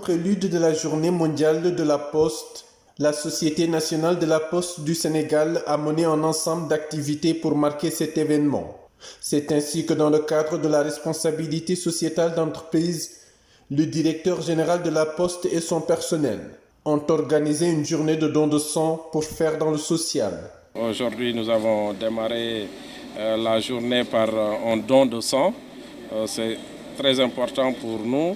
prélude de la Journée mondiale de la Poste, la Société nationale de la Poste du Sénégal a mené un ensemble d'activités pour marquer cet événement. C'est ainsi que dans le cadre de la responsabilité sociétale d'entreprise, le directeur général de la Poste et son personnel ont organisé une journée de don de sang pour faire dans le social. Aujourd'hui, nous avons démarré la journée par un don de sang. C'est très important pour nous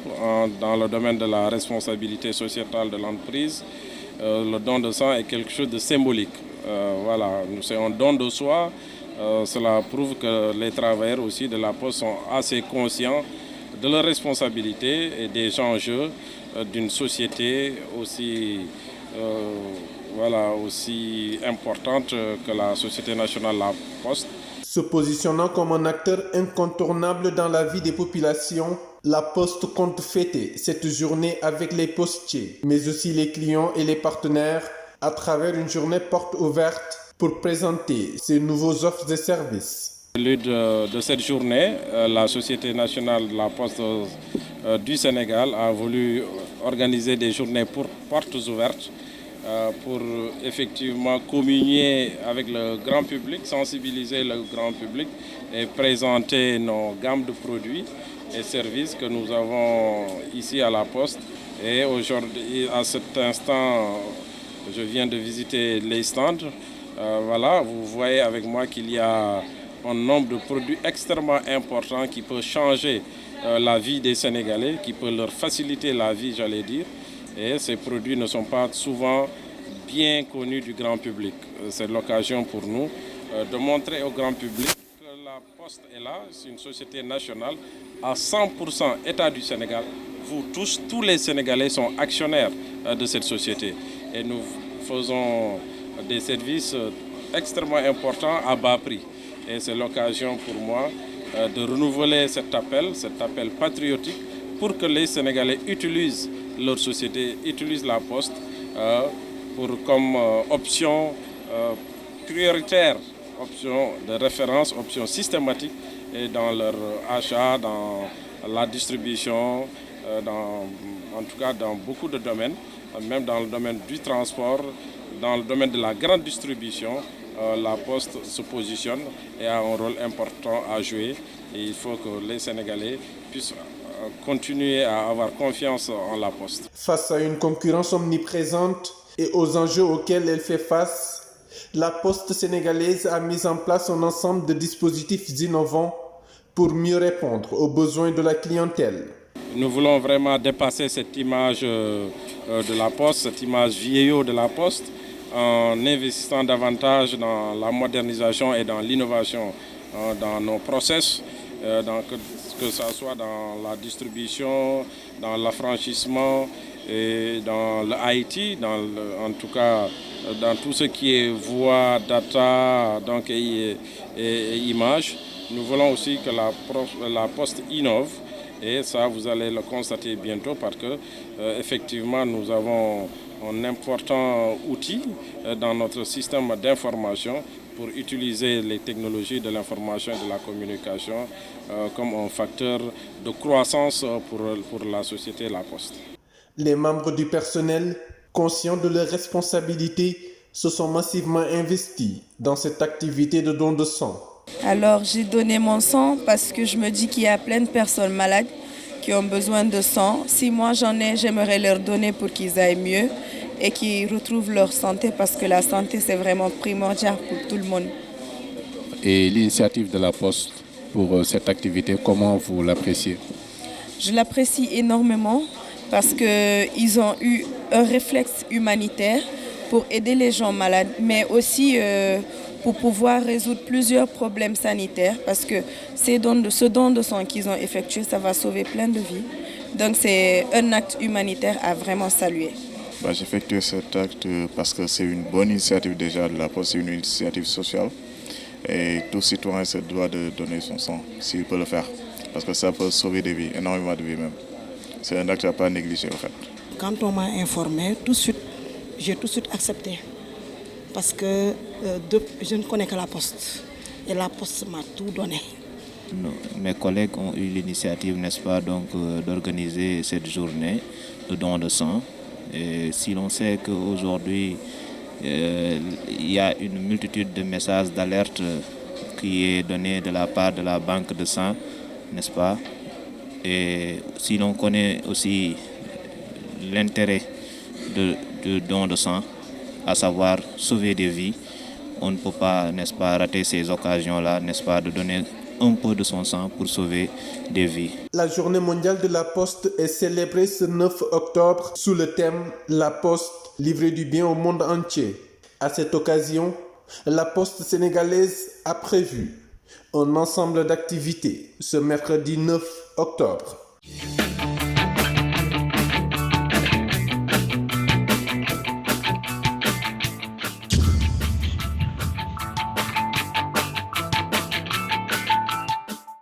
dans le domaine de la responsabilité sociétale de l'entreprise. Le don de sang est quelque chose de symbolique. Voilà, c'est un don de soi. Cela prouve que les travailleurs aussi de la Poste sont assez conscients de leurs responsabilités et des enjeux d'une société aussi importante que la Société nationale de la Poste. Se positionnant comme un acteur incontournable dans la vie des populations, la Poste compte fêter cette journée avec les postiers, mais aussi les clients et les partenaires à travers une journée porte ouverte pour présenter ses nouveaux offres et services. Au lieu de cette journée, la Société nationale de la Poste du Sénégal a voulu organiser des journées pour portes ouvertes pour effectivement communier avec le grand public, sensibiliser le grand public et présenter nos gammes de produits et services que nous avons ici à la Poste. Et aujourd'hui, à cet instant, je viens de visiter les stands. Voilà, vous voyez avec moi qu'il y a un nombre de produits extrêmement important qui peut changer la vie des Sénégalais, qui peut leur faciliter la vie, j'allais dire. Et ces produits ne sont pas souvent bien connus du grand public. C'est l'occasion pour nous de montrer au grand public que la Poste est là, c'est une société nationale à 100% État du Sénégal. Vous tous les Sénégalais sont actionnaires de cette société. Et nous faisons des services extrêmement importants à bas prix. Et c'est l'occasion pour moi de renouveler cet appel patriotique pour que les Sénégalais utilisent leur société, utilisent la Poste comme option prioritaire, option de référence, option systématique et dans leur achat, dans la distribution, en tout cas dans beaucoup de domaines, même dans le domaine du transport, dans le domaine de la grande distribution. La Poste se positionne et a un rôle important à jouer. Et il faut que les Sénégalais puissent continuer à avoir confiance en la Poste. Face à une concurrence omniprésente et aux enjeux auxquels elle fait face, la Poste sénégalaise a mis en place un ensemble de dispositifs innovants pour mieux répondre aux besoins de la clientèle. Nous voulons vraiment dépasser cette image de la Poste, cette image vieillot de la Poste, en investissant davantage dans la modernisation et dans l'innovation dans nos process, que ce soit dans la distribution, dans l'affranchissement et dans le IT, en tout cas dans tout ce qui est voix, data et images. Nous voulons aussi que la Poste innove et ça vous allez le constater bientôt parce que effectivement nous avons un important outil dans notre système d'information pour utiliser les technologies de l'information et de la communication comme un facteur de croissance pour la société La Poste. Les membres du personnel, conscients de leurs responsabilités, se sont massivement investis dans cette activité de don de sang. Alors j'ai donné mon sang parce que je me dis qu'il y a plein de personnes malades qui ont besoin de sang. Si moi j'en ai, j'aimerais leur donner pour qu'ils aillent mieux et qu'ils retrouvent leur santé parce que la santé c'est vraiment primordial pour tout le monde. Et l'initiative de la Poste pour cette activité, comment vous l'appréciez? Je l'apprécie énormément parce qu'ils ont eu un réflexe humanitaire pour aider les gens malades, mais aussi pour pouvoir résoudre plusieurs problèmes sanitaires parce que ce don de sang qu'ils ont effectué, ça va sauver plein de vies. Donc c'est un acte humanitaire à vraiment saluer. J'effectue cet acte parce que c'est une bonne initiative déjà de la Poste, c'est une initiative sociale et tout citoyen se doit de donner son sang s'il peut le faire parce que ça peut sauver des vies, énormément de vies même. C'est un acte à ne pas négliger en fait. Quand on m'a informé, j'ai tout de suite accepté. Parce que je ne connais que la Poste. Et la Poste m'a tout donné. Mes collègues ont eu l'initiative, n'est-ce pas, donc, d'organiser cette journée le don de sang. Et si l'on sait qu'aujourd'hui, il y a une multitude de messages d'alerte qui est donné de la part de la banque de sang, n'est-ce pas? Et si l'on connaît aussi l'intérêt du don de sang, à savoir sauver des vies, on ne peut pas, n'est-ce pas, rater ces occasions-là, n'est-ce pas, de donner un peu de son sang pour sauver des vies. La journée mondiale de la Poste est célébrée ce 9 octobre sous le thème « La Poste, livrer du bien au monde entier ». À cette occasion, la Poste sénégalaise a prévu un ensemble d'activités ce mercredi 9 octobre.